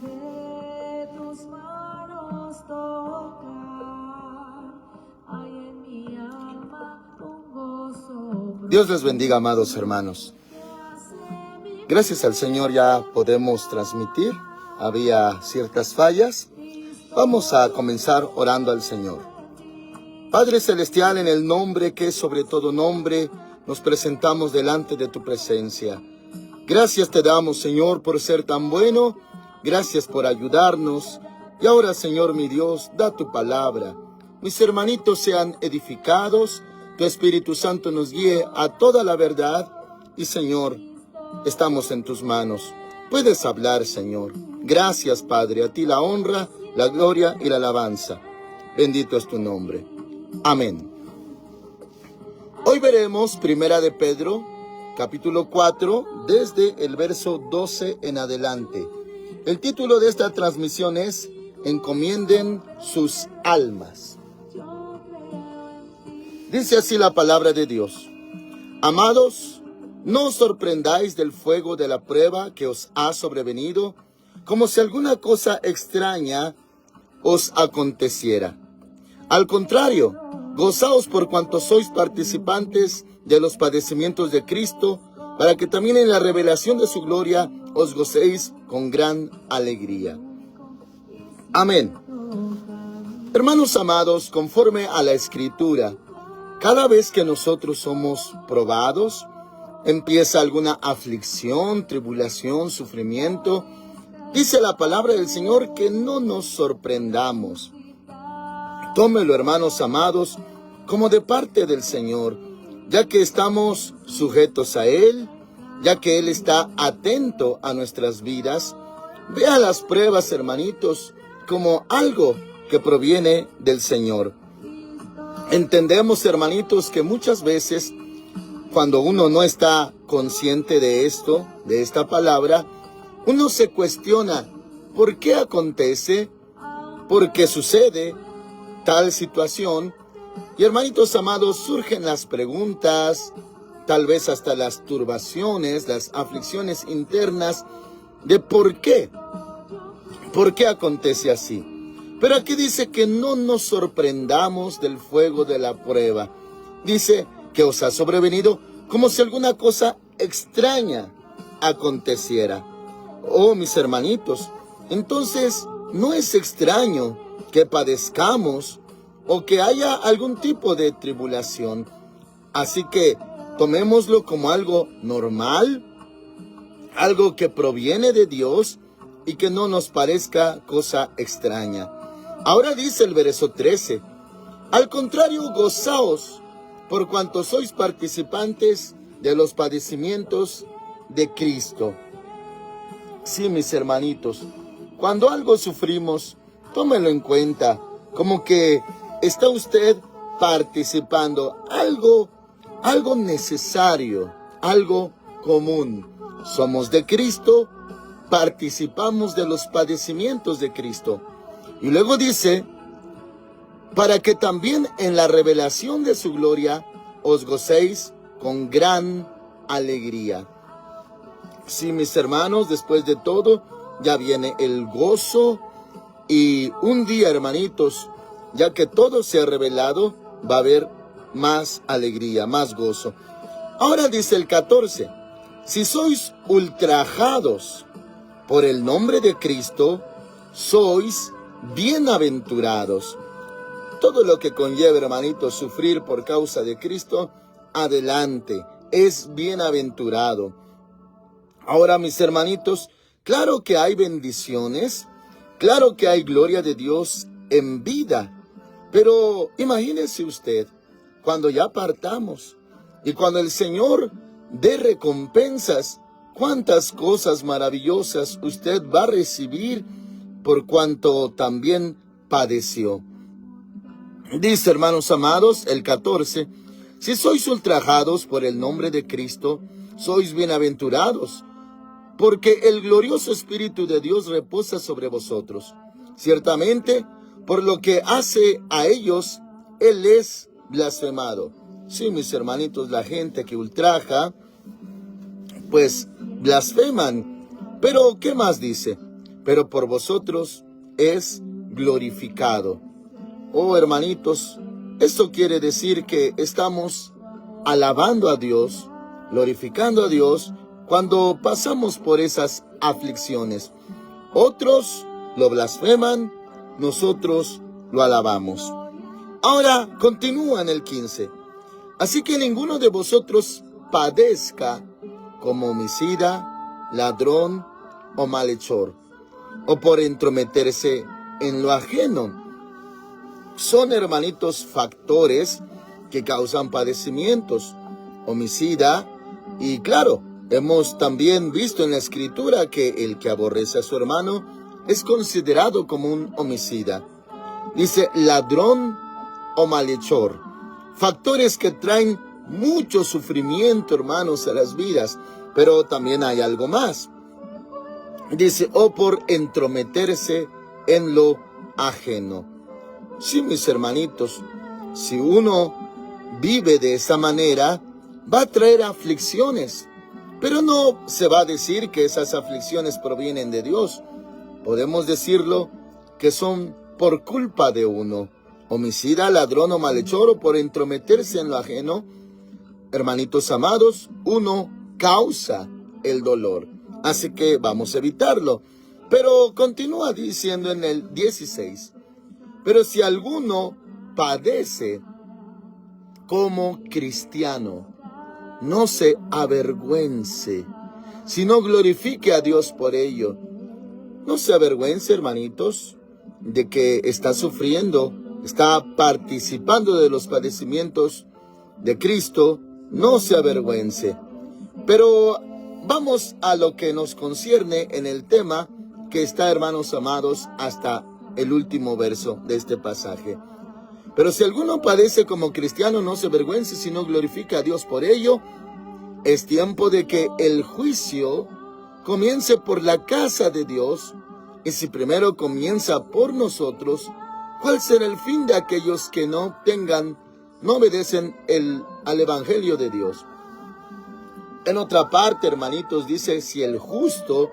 que tus manos tocan, hay en mi alma un gozo. Dios les bendiga, amados hermanos. Gracias al Señor ya podemos transmitir. Había ciertas fallas. Vamos a comenzar orando al Señor. Padre Celestial, en el nombre que es sobre todo nombre, nos presentamos delante de tu presencia. Gracias te damos, Señor, por ser tan bueno. Gracias por ayudarnos. Y ahora, Señor mi Dios, da tu palabra. Mis hermanitos sean edificados. Tu Espíritu Santo nos guíe a toda la verdad. Y, Señor, estamos en tus manos. Puedes hablar, Señor. Gracias, Padre. A ti la honra, la gloria y la alabanza. Bendito es tu nombre. Amén. Hoy veremos Primera de Pedro, capítulo 4, desde el verso 12 en adelante. El título de esta transmisión es Encomienden sus almas. Dice así la palabra de Dios. Amados, no os sorprendáis del fuego de la prueba que os ha sobrevenido, como si alguna cosa extraña os aconteciera. Al contrario, gozaos por cuanto sois participantes de los padecimientos de Cristo, para que también en la revelación de su gloria os gocéis con gran alegría. Amén. Hermanos amados, conforme a la Escritura, cada vez que nosotros somos probados, empieza alguna aflicción, tribulación, sufrimiento, dice la palabra del Señor que no nos sorprendamos. Tómelo, hermanos amados, como de parte del Señor, ya que estamos sujetos a Él, ya que Él está atento a nuestras vidas. Vea las pruebas, hermanitos, como algo que proviene del Señor. Entendemos, hermanitos, que muchas veces, cuando uno no está consciente de esto, de esta palabra, uno se cuestiona, ¿por qué acontece? ¿Por qué sucede tal situación? Y hermanitos amados, surgen las preguntas, tal vez hasta las turbaciones, las aflicciones internas de por qué acontece así. Pero aquí dice que no nos sorprendamos del fuego de la prueba. Dice que os ha sobrevenido como si alguna cosa extraña aconteciera. Oh, mis hermanitos, entonces no es extraño que padezcamos o que haya algún tipo de tribulación. Así que tomémoslo como algo normal, algo que proviene de Dios y que no nos parezca cosa extraña. Ahora dice el verso 13, al contrario, gozaos por cuanto sois participantes de los padecimientos de Cristo. Sí, mis hermanitos, cuando algo sufrimos, tómelo en cuenta, como que está usted participando, algo necesario, algo común. Somos de Cristo, participamos de los padecimientos de Cristo. Y luego dice, para que también en la revelación de su gloria os gocéis con gran alegría. Sí, mis hermanos, después de todo, ya viene el gozo. Y un día, hermanitos, ya que todo se ha revelado, va a haber más alegría, más gozo. Ahora dice el 14, si sois ultrajados por el nombre de Cristo, sois bienaventurados. Todo lo que conlleva, hermanitos, sufrir por causa de Cristo, adelante, es bienaventurado. Ahora, mis hermanitos, claro que hay bendiciones, claro que hay gloria de Dios en vida, pero imagínese usted, cuando ya partamos y cuando el Señor dé recompensas, cuántas cosas maravillosas usted va a recibir por cuanto también padeció. Dice, hermanos amados, el 14, si sois ultrajados por el nombre de Cristo, sois bienaventurados, porque el glorioso Espíritu de Dios reposa sobre vosotros. Ciertamente, por lo que hace a ellos, Él es blasfemado. Sí, mis hermanitos, la gente que ultraja, pues blasfeman. Pero, ¿qué más dice? pero por vosotros es glorificado. Oh, hermanitos, esto quiere decir que estamos alabando a Dios, glorificando a Dios, cuando pasamos por esas aflicciones. Otros lo blasfeman, nosotros lo alabamos. Ahora continúa en el 15. Así que ninguno de vosotros padezca como homicida, ladrón o malhechor, o por entrometerse en lo ajeno. Son, hermanitos, factores que causan padecimientos. Homicida, y claro, hemos también visto en la Escritura que el que aborrece a su hermano es considerado como un homicida. Dice ladrón o malhechor. Factores que traen mucho sufrimiento, hermanos, a las vidas. Pero también hay algo más. Dice, o por entrometerse en lo ajeno. Sí, mis hermanitos, si uno vive de esa manera, va a traer aflicciones. Pero no se va a decir que esas aflicciones provienen de Dios. Podemos decirlo que son por culpa de uno. Homicida, ladrón o malhechor, o por entrometerse en lo ajeno. Hermanitos amados, uno causa el dolor. Así que vamos a evitarlo. Pero continúa diciendo en el 16. Pero si alguno padece como cristiano, no se avergüence, sino glorifique a Dios por ello. No se avergüence, hermanitos, de que está sufriendo, está participando de los padecimientos de Cristo. No se avergüence. Pero vamos a lo que nos concierne en el tema que está, hermanos amados, hasta el último verso de este pasaje. Pero si alguno padece como cristiano, no se avergüence, sino glorifica a Dios por ello. Es tiempo de que el juicio comience por la casa de Dios. Y si primero comienza por nosotros, ¿cuál será el fin de aquellos que no obedecen al Evangelio de Dios? En otra parte, hermanitos, dice, si el justo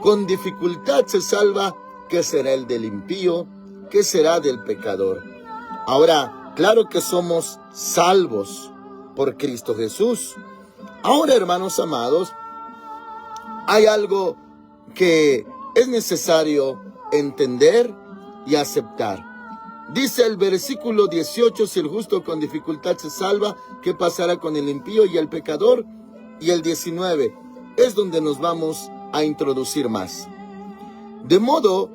con dificultad se salva, ¿qué será el del impío? ¿Qué será del pecador? Ahora, claro que somos salvos por Cristo Jesús. Ahora, hermanos amados, hay algo que es necesario entender y aceptar. Dice el versículo 18, si el justo con dificultad se salva, ¿qué pasará con el impío y el pecador? Y el 19 es donde nos vamos a introducir más. De modo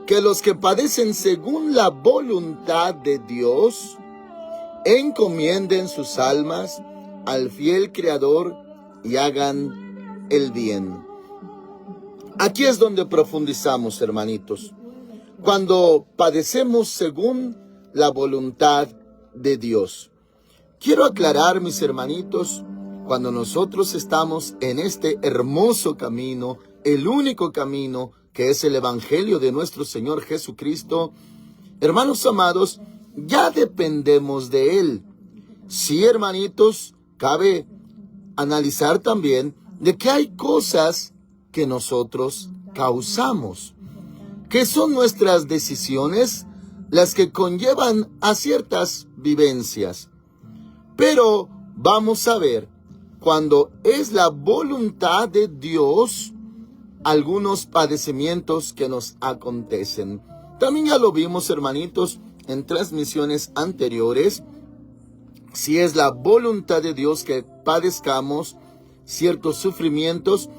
que los que padecen según la voluntad de Dios, encomienden sus almas al fiel Creador y hagan el bien. Aquí es donde profundizamos, hermanitos. Cuando padecemos según la voluntad de Dios. Quiero aclarar, mis hermanitos, cuando nosotros estamos en este hermoso camino, el único camino que es el Evangelio de nuestro Señor Jesucristo, hermanos amados, ya dependemos de Él. Sí, hermanitos, cabe analizar también de que hay cosas que nosotros causamos, que son nuestras decisiones las que conllevan a ciertas vivencias. Pero vamos a ver, cuando es la voluntad de Dios, algunos padecimientos que nos acontecen. También ya lo vimos, hermanitos, en transmisiones anteriores. Si es la voluntad de Dios que padezcamos ciertos sufrimientos,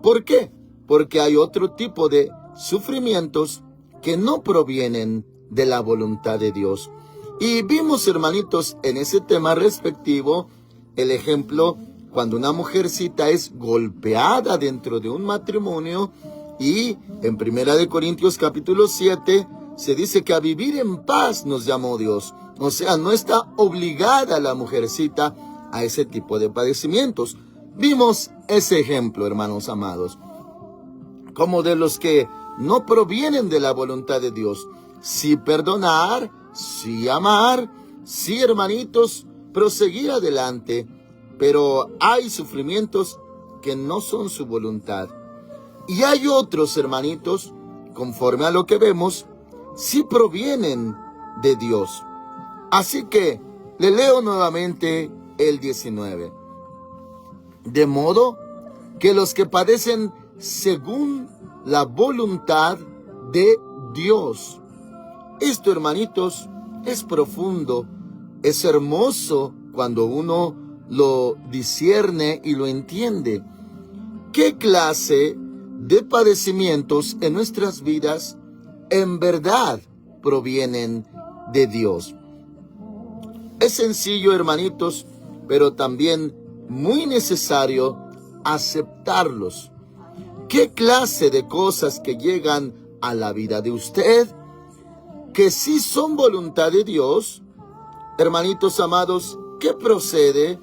¿por qué? Porque hay otro tipo de sufrimientos que no provienen de la voluntad de Dios. Y vimos, hermanitos, en ese tema respectivo, el ejemplo cuando una mujercita es golpeada dentro de un matrimonio, y en 1 Corintios capítulo 7 se dice que a vivir en paz nos llamó Dios. O sea, no está obligada la mujercita a ese tipo de padecimientos. Vimos ese ejemplo, hermanos amados, como de los que no provienen de la voluntad de Dios. Sí perdonar, sí amar, sí, hermanitos, proseguir adelante, pero hay sufrimientos que no son su voluntad. Y hay otros, hermanitos, conforme a lo que vemos, sí provienen de Dios. Así que le leo nuevamente el 19. De modo que los que padecen según la voluntad de Dios. Esto, hermanitos, es profundo, es hermoso cuando uno lo discierne y lo entiende. ¿Qué clase de padecimientos en nuestras vidas en verdad provienen de Dios? Es sencillo, hermanitos, pero también muy necesario aceptarlos. ¿Qué clase de cosas que llegan a la vida de usted que sí son voluntad de Dios? Hermanitos amados, ¿qué procede?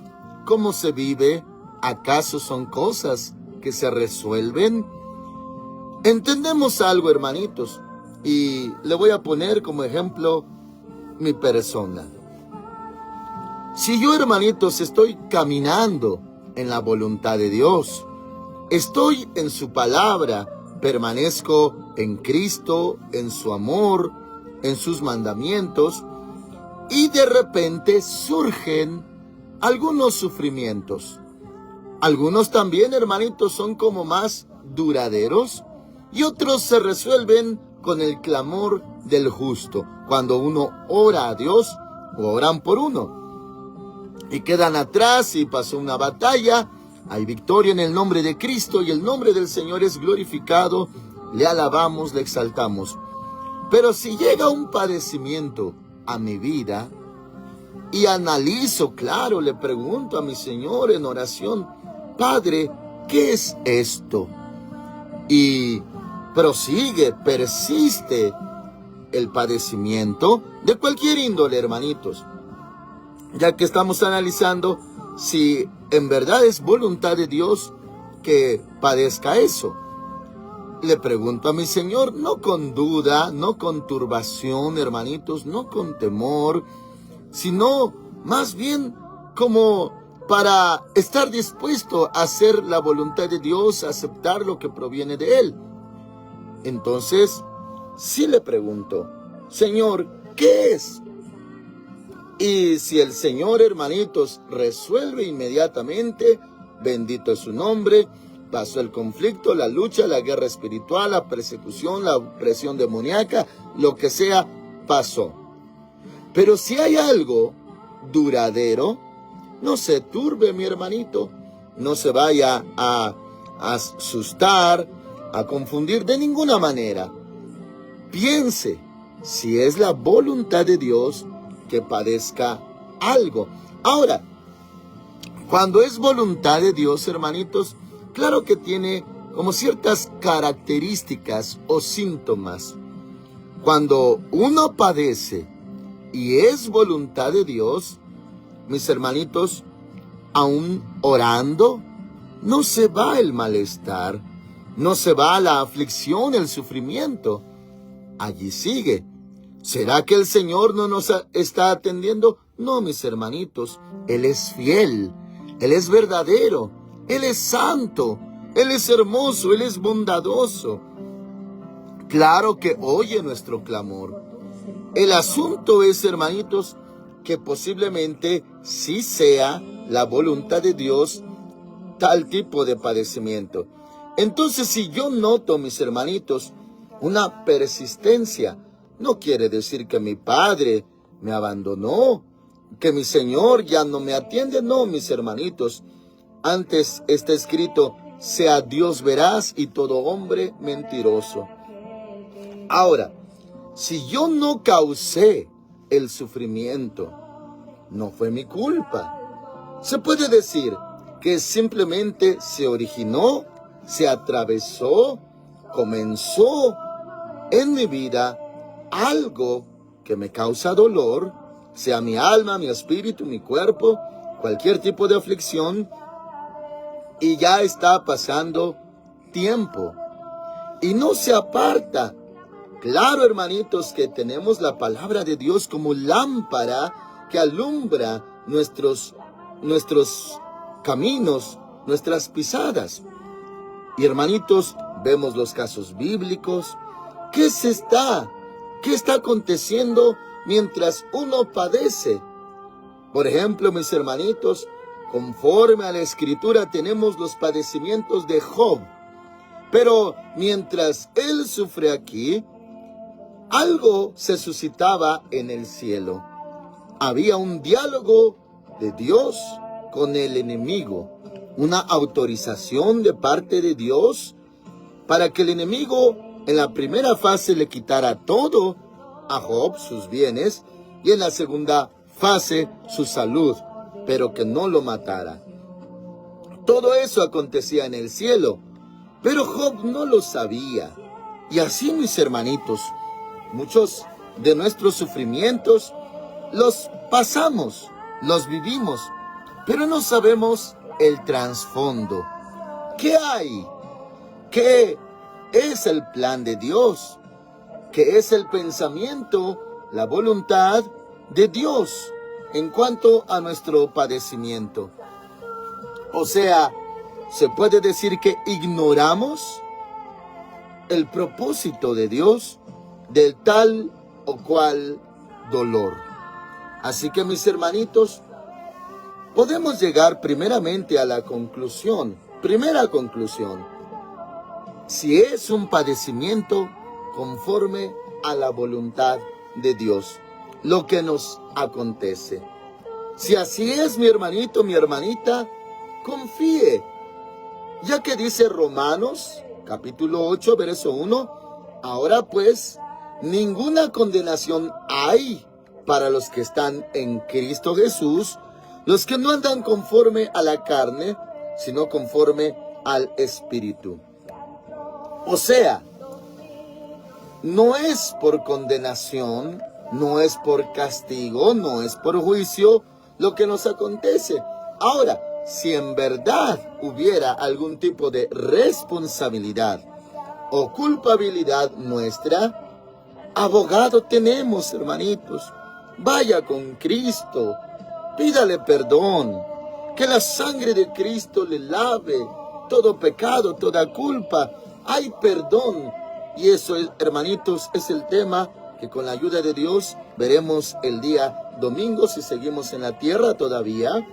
¿Cómo se vive? ¿Acaso son cosas que se resuelven? Entendemos algo, hermanitos, y le voy a poner como ejemplo mi persona. Si yo, hermanitos, estoy caminando en la voluntad de Dios, estoy en su palabra, permanezco en Cristo, en su amor, en sus mandamientos, y de repente surgen algunos sufrimientos. Algunos también, hermanitos, son como más duraderos y otros se resuelven con el clamor del justo. Cuando uno ora a Dios, o oran por uno y quedan atrás y pasó una batalla, hay victoria en el nombre de Cristo y el nombre del Señor es glorificado, le alabamos, le exaltamos. Pero si llega un padecimiento a mi vida y analizo, claro, le pregunto a mi Señor en oración, Padre, ¿qué es esto? Y prosigue, persiste el padecimiento de cualquier índole, hermanitos. Ya que estamos analizando si en verdad es voluntad de Dios que padezca eso. Le pregunto a mi Señor, no con duda, no con turbación, hermanitos, no con temor, sino más bien como para estar dispuesto a hacer la voluntad de Dios, a aceptar lo que proviene de Él. Entonces, sí le pregunto, Señor, ¿qué es? Y si el Señor, hermanitos, resuelve inmediatamente, bendito es su nombre, pasó el conflicto, la lucha, la guerra espiritual, la persecución, la opresión demoníaca, lo que sea, pasó. Pero si hay algo duradero, no se turbe, mi hermanito, no se vaya a asustar, a confundir de ninguna manera. Piense si es la voluntad de Dios que padezca algo. Ahora, cuando es voluntad de Dios, hermanitos, claro que tiene como ciertas características o síntomas. Cuando uno padece y es voluntad de Dios, mis hermanitos, aún orando, no se va el malestar, no se va la aflicción, el sufrimiento. Allí sigue. ¿Será que el Señor no nos está atendiendo? No, mis hermanitos, Él es fiel, Él es verdadero, Él es santo, Él es hermoso, Él es bondadoso. Claro que oye nuestro clamor. El asunto es, hermanitos, que posiblemente sí sea la voluntad de Dios tal tipo de padecimiento. Entonces, si yo noto, mis hermanitos, una persistencia, no quiere decir que mi Padre me abandonó, que mi Señor ya no me atiende. No, mis hermanitos. Antes está escrito, sea Dios veraz y todo hombre mentiroso. Ahora, si yo no causé el sufrimiento, no fue mi culpa. Se puede decir que simplemente se originó, se atravesó, comenzó en mi vida algo que me causa dolor, sea mi alma, mi espíritu, mi cuerpo, cualquier tipo de aflicción, y ya está pasando tiempo y no se aparta. Claro, hermanitos, que tenemos la palabra de Dios como lámpara que alumbra nuestros caminos, nuestras pisadas. Y hermanitos, vemos los casos bíblicos, ¿Qué está aconteciendo mientras uno padece? Por ejemplo, mis hermanitos, conforme a la Escritura tenemos los padecimientos de Job. Pero mientras él sufre aquí, algo se suscitaba en el cielo. Había un diálogo de Dios con el enemigo, una autorización de parte de Dios para que el enemigo en la primera fase le quitara todo a Job, sus bienes, y en la segunda fase su salud, pero que no lo matara. Todo eso acontecía en el cielo, pero Job no lo sabía. Y así, mis hermanitos, muchos de nuestros sufrimientos los pasamos, los vivimos, pero no sabemos el trasfondo. ¿Qué hay? ¿Qué es el plan de Dios? ¿Qué es el pensamiento, la voluntad de Dios en cuanto a nuestro padecimiento? O sea, ¿se puede decir que ignoramos el propósito de Dios del tal o cual dolor? Así que, mis hermanitos, podemos llegar primeramente a la conclusión. Primera conclusión: si es un padecimiento conforme a la voluntad de Dios, lo que nos acontece. Si así es, mi hermanito, mi hermanita, confíe. Ya que dice Romanos, capítulo 8, verso 1, ahora pues, ninguna condenación hay para los que están en Cristo Jesús, los que no andan conforme a la carne, sino conforme al Espíritu. O sea, no es por condenación, no es por castigo, no es por juicio lo que nos acontece. Ahora, si en verdad hubiera algún tipo de responsabilidad o culpabilidad nuestra, abogado tenemos, hermanitos. Vaya con Cristo, pídale perdón, que la sangre de Cristo le lave todo pecado, toda culpa. Hay perdón. Y eso, hermanitos, es el tema que con la ayuda de Dios veremos el día domingo, si seguimos en la tierra todavía.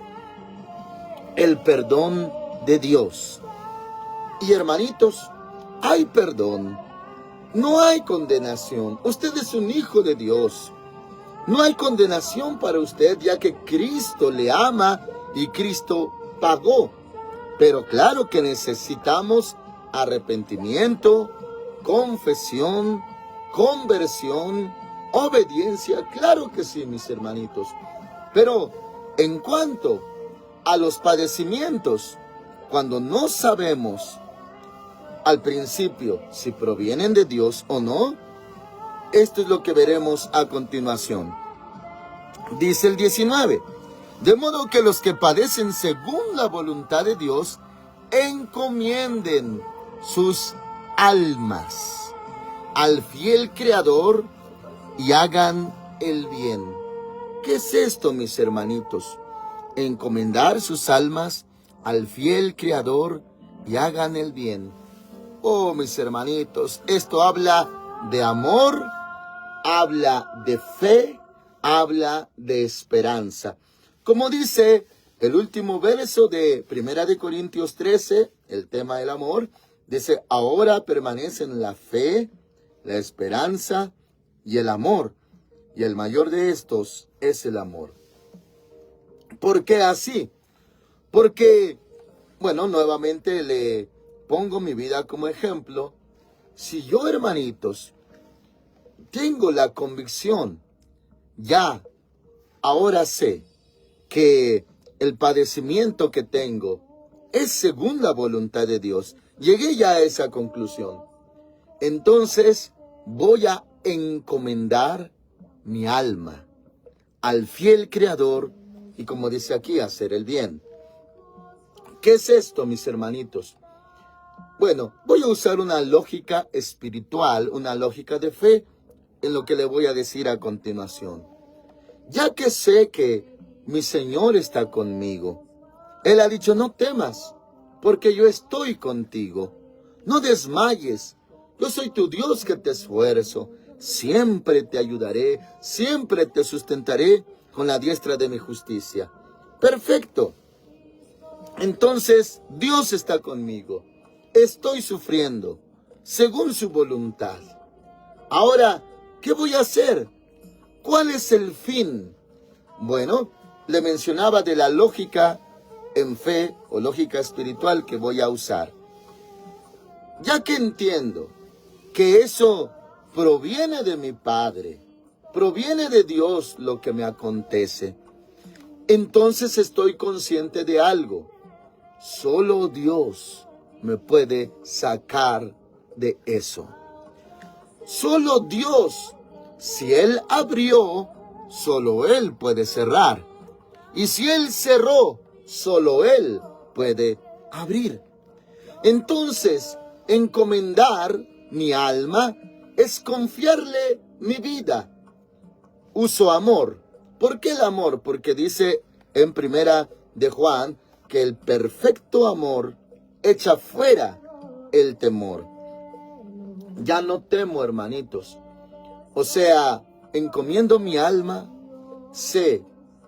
El perdón de Dios. Y hermanitos, hay perdón. No hay condenación. Usted es un hijo de Dios. No hay condenación para usted, ya que Cristo le ama y Cristo pagó. Pero claro que necesitamos arrepentimiento, confesión, conversión, obediencia. Claro que sí, mis hermanitos. Pero en cuanto a los padecimientos, cuando no sabemos al principio si provienen de Dios o no, esto es lo que veremos a continuación. Dice el 19, de modo que los que padecen según la voluntad de Dios, encomienden sus almas al fiel Creador y hagan el bien. ¿Qué es esto, mis hermanitos? Encomendar sus almas al fiel Creador y hagan el bien. Oh, mis hermanitos, esto habla de amor, habla de fe, habla de esperanza. Como dice el último verso de 1 Corintios 13, el tema del amor, dice, ahora permanecen la fe, la esperanza y el amor, y el mayor de estos es el amor. ¿Por qué así? Porque, bueno, nuevamente le pongo mi vida como ejemplo. Si yo, hermanitos, tengo la convicción, ahora sé que el padecimiento que tengo es según la voluntad de Dios. Llegué ya a esa conclusión. Entonces voy a encomendar mi alma al fiel Creador y, como dice aquí, hacer el bien. ¿Qué es esto, mis hermanitos? Bueno, voy a usar una lógica espiritual, una lógica de fe en lo que le voy a decir a continuación. Ya que sé que mi Señor está conmigo, Él ha dicho, no temas, porque yo estoy contigo. No desmayes, Yo soy tu Dios que te esfuerzo. Siempre te ayudaré, siempre te sustentaré con la diestra de mi justicia. Perfecto. Entonces, Dios está conmigo. Estoy sufriendo según su voluntad. Ahora, ¿qué voy a hacer? ¿Cuál es el fin? Bueno, le mencionaba de la lógica en fe o lógica espiritual que voy a usar. Ya que entiendo que eso proviene de mi Padre, proviene de Dios lo que me acontece, entonces estoy consciente de algo. Solo Dios me puede sacar de eso. Solo Dios. Si Él abrió, solo Él puede cerrar. Y si Él cerró, solo Él puede abrir. Entonces, encomendar mi alma es confiarle mi vida. Uso amor. ¿Por qué el amor? Porque dice en primera de Juan que el perfecto amor echa fuera el temor. Ya no temo, hermanitos. O sea, encomiendo mi alma. Sé,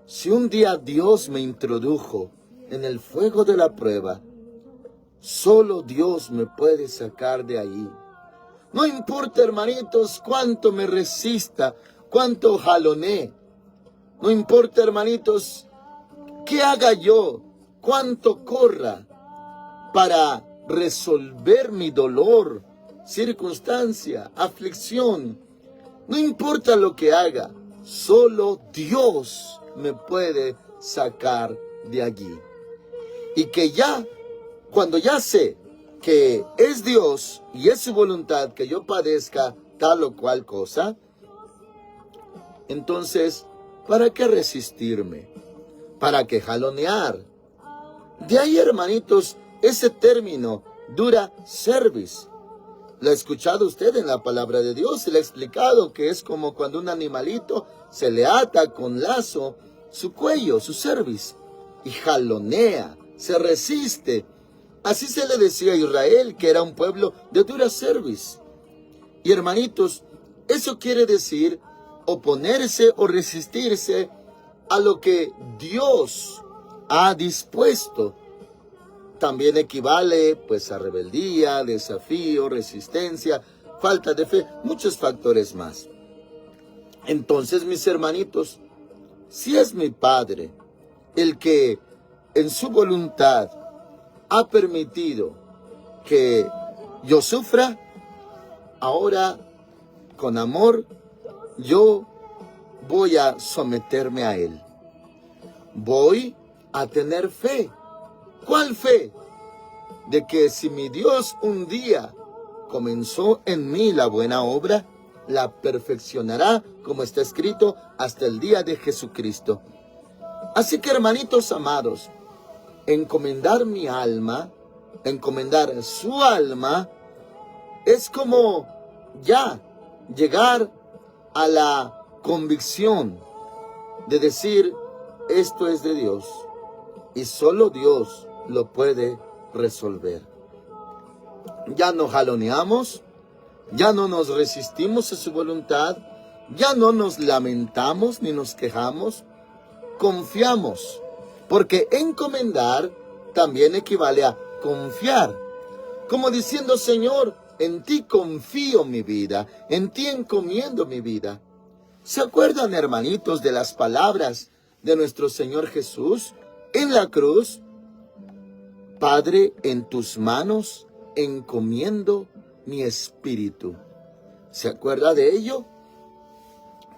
si un día Dios me introdujo en el fuego de la prueba, solo Dios me puede sacar de ahí. No importa, hermanitos, cuánto me resista, cuánto jalonee. No importa, hermanitos, qué haga yo, cuánto corra para resolver mi dolor, circunstancia, aflicción. No importa lo que haga, solo Dios me puede sacar de allí. Y que ya, cuando ya sé que es Dios y es su voluntad que yo padezca tal o cual cosa, entonces, ¿para qué resistirme? ¿Para qué jalonear? De ahí, hermanitos, ese término, dura cerviz. ¿Lo ha escuchado usted en la palabra de Dios? Se le ha explicado que es como cuando un animalito se le ata con lazo su cuello, su cerviz, y jalonea, se resiste. Así se le decía a Israel, que era un pueblo de dura cerviz. Y hermanitos, eso quiere decir oponerse o resistirse a lo que Dios ha dispuesto. También equivale pues a rebeldía, desafío, resistencia, falta de fe, muchos factores más. Entonces, mis hermanitos, si es mi Padre el que en su voluntad ha permitido que yo sufra, ahora con amor yo voy a someterme a Él. Voy a tener fe. ¿Cuál fe? De que si mi Dios un día comenzó en mí la buena obra, la perfeccionará, como está escrito, hasta el día de Jesucristo. Así que, hermanitos amados, encomendar mi alma, encomendar su alma, es como ya llegar a la convicción de decir, esto es de Dios y solo Dios lo puede resolver. Ya no jaloneamos, ya no nos resistimos a su voluntad, ya no nos lamentamos ni nos quejamos, confiamos, porque encomendar también equivale a confiar, como diciendo, Señor, en ti confío mi vida, en ti encomiendo mi vida. ¿Se acuerdan, hermanitos, de las palabras de nuestro Señor Jesús en la cruz? Padre, en tus manos encomiendo mi espíritu. ¿Se acuerda de ello?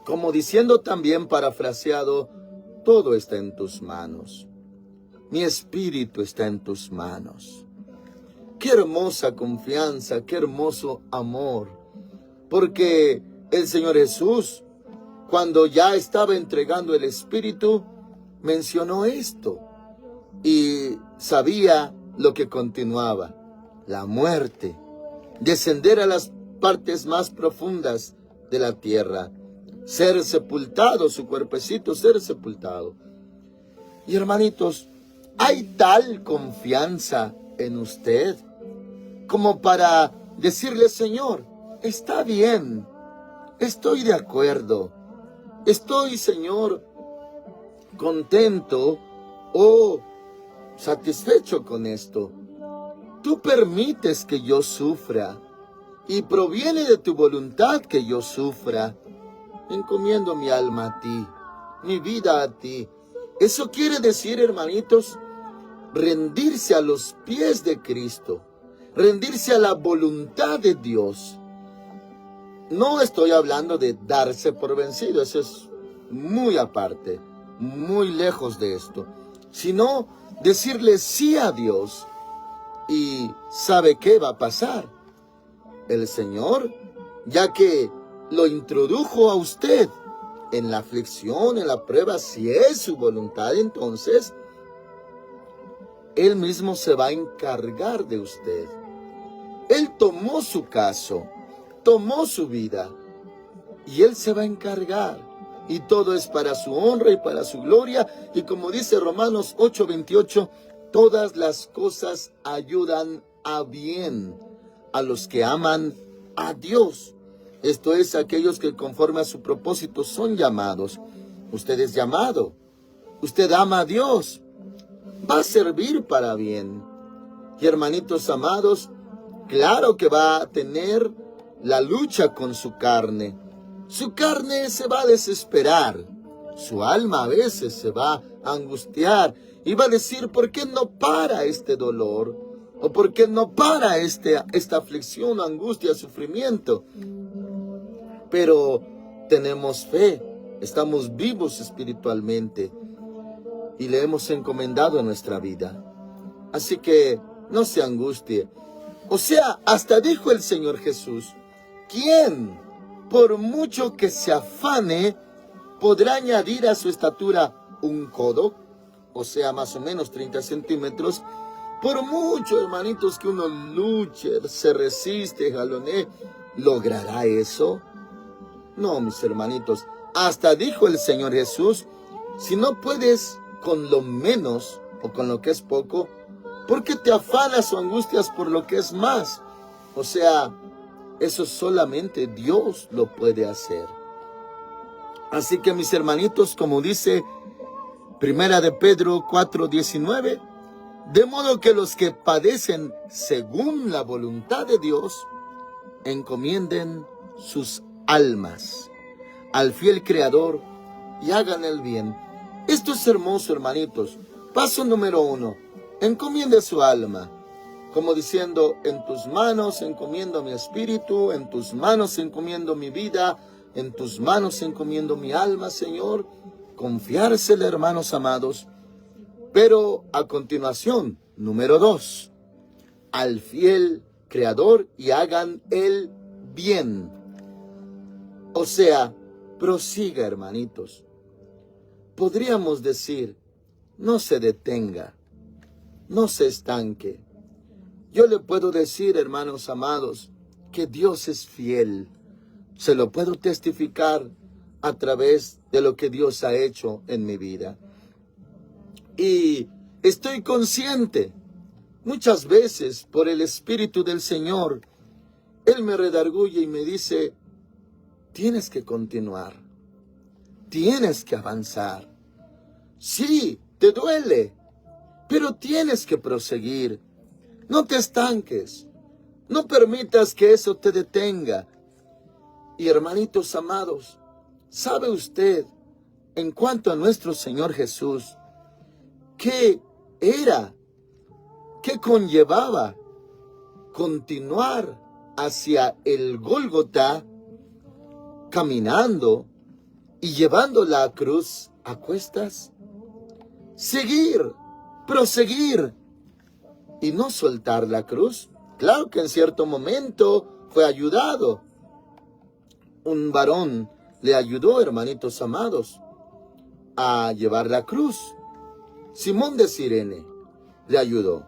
Como diciendo también, parafraseado, todo está en tus manos. Mi espíritu está en tus manos. Qué hermosa confianza, qué hermoso amor. Porque el Señor Jesús, cuando ya estaba entregando el espíritu, mencionó esto. Y sabía lo que continuaba, la muerte, descender a las partes más profundas de la tierra, ser sepultado, su cuerpecito ser sepultado. Y hermanitos, ¿hay tal confianza en usted como para decirle, Señor, está bien, estoy de acuerdo, estoy, Señor, contento o satisfecho con esto. Tú permites que yo sufra y proviene de tu voluntad que yo sufra. Encomiendo mi alma a ti, mi vida a ti. Eso quiere decir, hermanitos, rendirse a los pies de Cristo, rendirse a la voluntad de Dios. No estoy hablando de darse por vencido, eso es muy aparte, muy lejos de esto, sino decirle sí a Dios. ¿Y sabe qué va a pasar? El Señor, ya que lo introdujo a usted en la aflicción, en la prueba, si es su voluntad, entonces Él mismo se va a encargar de usted. Él tomó su caso, tomó su vida, y Él se va a encargar. Y todo es para su honra y para su gloria. Y como dice Romanos 8:28, todas las cosas ayudan a bien a los que aman a Dios. Esto es, aquellos que conforme a su propósito son llamados. Usted es llamado. Usted ama a Dios. Va a servir para bien. Y hermanitos amados, claro que va a tener la lucha con su carne. Su carne se va a desesperar. Su alma a veces se va a angustiar y va a decir, ¿por qué no para este dolor? ¿O por qué no para esta aflicción, angustia, sufrimiento? Pero tenemos fe, estamos vivos espiritualmente y le hemos encomendado nuestra vida. Así que no se angustie. O sea, hasta dijo el Señor Jesús, ¿quién, por mucho que se afane, podrá añadir a su estatura un codo? O sea, más o menos 30 centímetros. Por mucho, hermanitos, que uno luche, se resiste, jalonee, ¿logrará eso? No, mis hermanitos, hasta dijo el Señor Jesús, si no puedes con lo menos o con lo que es poco, ¿por qué te afanas o angustias por lo que es más? O sea, eso solamente Dios lo puede hacer. Así que, mis hermanitos, como dice Primera de Pedro 4:19, de modo que los que padecen según la voluntad de Dios, encomienden sus almas al fiel Creador y hagan el bien. Esto es hermoso, hermanitos. Paso número 1, encomiende su alma, como diciendo, en tus manos encomiendo mi espíritu, en tus manos encomiendo mi vida, en tus manos encomiendo mi alma, Señor. Confiársele, hermanos amados. Pero a continuación, número 2, al fiel Creador y hagan el bien. O sea, prosiga, hermanitos. Podríamos decir, no se detenga, no se estanque. Yo le puedo decir, hermanos amados, que Dios es fiel. Se lo puedo testificar a través de lo que Dios ha hecho en mi vida. Y estoy consciente, muchas veces por el Espíritu del Señor, Él me redarguye y me dice, tienes que continuar, tienes que avanzar. Sí, te duele, pero tienes que proseguir. No te estanques, no permitas que eso te detenga. Y hermanitos amados, ¿sabe usted, en cuanto a nuestro Señor Jesús, qué era, qué conllevaba continuar hacia el Gólgota, caminando y llevando la cruz a cuestas? Seguir, proseguir y no soltar la cruz. Claro que en cierto momento fue ayudado. Un varón le ayudó, hermanitos amados, a llevar la cruz. Simón de Cirene le ayudó,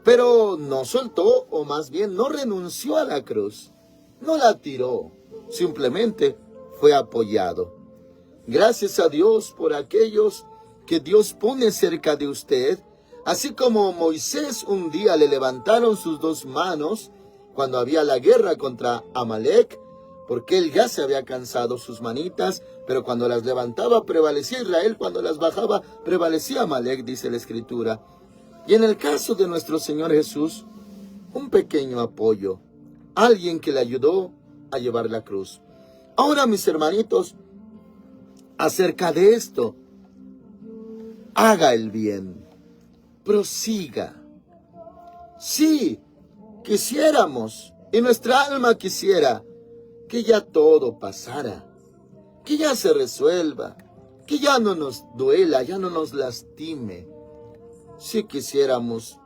pero no soltó, o más bien no renunció a la cruz, no la tiró, simplemente fue apoyado. Gracias a Dios por aquellos que Dios pone cerca de usted, así como Moisés un día le levantaron sus 2 manos cuando había la guerra contra Amalek, porque él ya se había cansado sus manitas, pero cuando las levantaba prevalecía Israel, cuando las bajaba prevalecía Amalek, dice la Escritura. Y en el caso de nuestro Señor Jesús, un pequeño apoyo, alguien que le ayudó a llevar la cruz. Ahora, mis hermanitos, acerca de esto, haga el bien, prosiga. Sí, quisiéramos, y nuestra alma quisiera, que ya todo pasara, que ya se resuelva, que ya no nos duela, ya no nos lastime. Si quisiéramos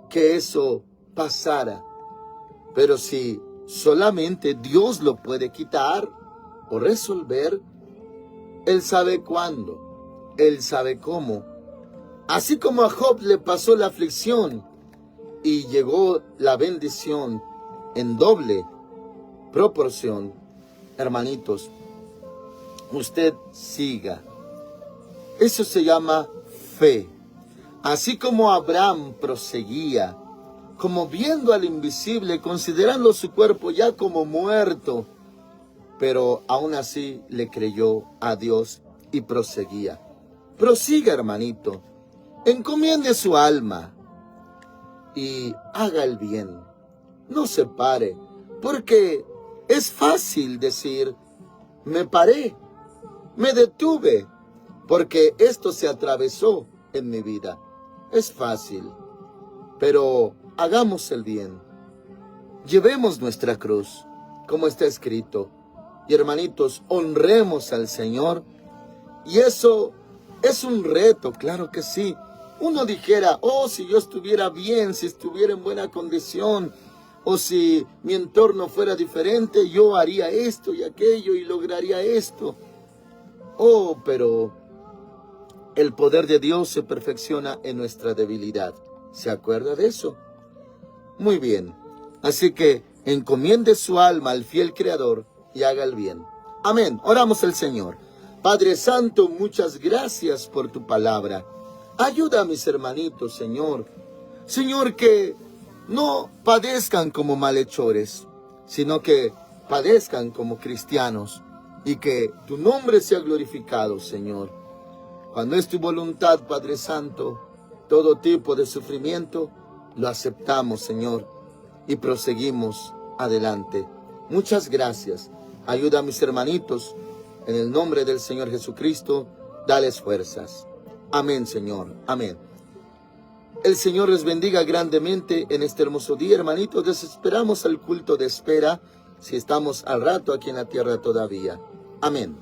que eso pasara, pero si solamente Dios lo puede quitar o resolver, Él sabe cuándo, Él sabe cómo. Así como a Job le pasó la aflicción y llegó la bendición en doble proporción, hermanitos, usted siga. Eso se llama fe. Así como Abraham proseguía, como viendo al invisible, considerando su cuerpo ya como muerto, pero aún así le creyó a Dios y proseguía. Prosiga, hermanito, encomiende su alma y haga el bien. No se pare, porque es fácil decir, me paré, me detuve, porque esto se atravesó en mi vida. Es fácil, pero hagamos el bien. Llevemos nuestra cruz, como está escrito. Y hermanitos, honremos al Señor. Y eso es un reto, claro que sí. Uno dijera, oh, si yo estuviera bien, si estuviera en buena condición, o si mi entorno fuera diferente, yo haría esto y aquello y lograría esto. Oh, pero el poder de Dios se perfecciona en nuestra debilidad. ¿Se acuerda de eso? Muy bien. Así que encomiende su alma al fiel Creador y haga el bien. Amén. Oramos al Señor. Padre Santo, muchas gracias por tu palabra. Ayuda a mis hermanitos, Señor. Señor, que no padezcan como malhechores, sino que padezcan como cristianos y que tu nombre sea glorificado, Señor. Cuando es tu voluntad, Padre Santo, todo tipo de sufrimiento lo aceptamos, Señor, y proseguimos adelante. Muchas gracias. Ayuda a mis hermanitos. En el nombre del Señor Jesucristo, dales fuerzas. Amén, Señor. Amén. El Señor les bendiga grandemente en este hermoso día, hermanitos. Les esperamos al culto de espera, si estamos al rato aquí en la tierra todavía. Amén.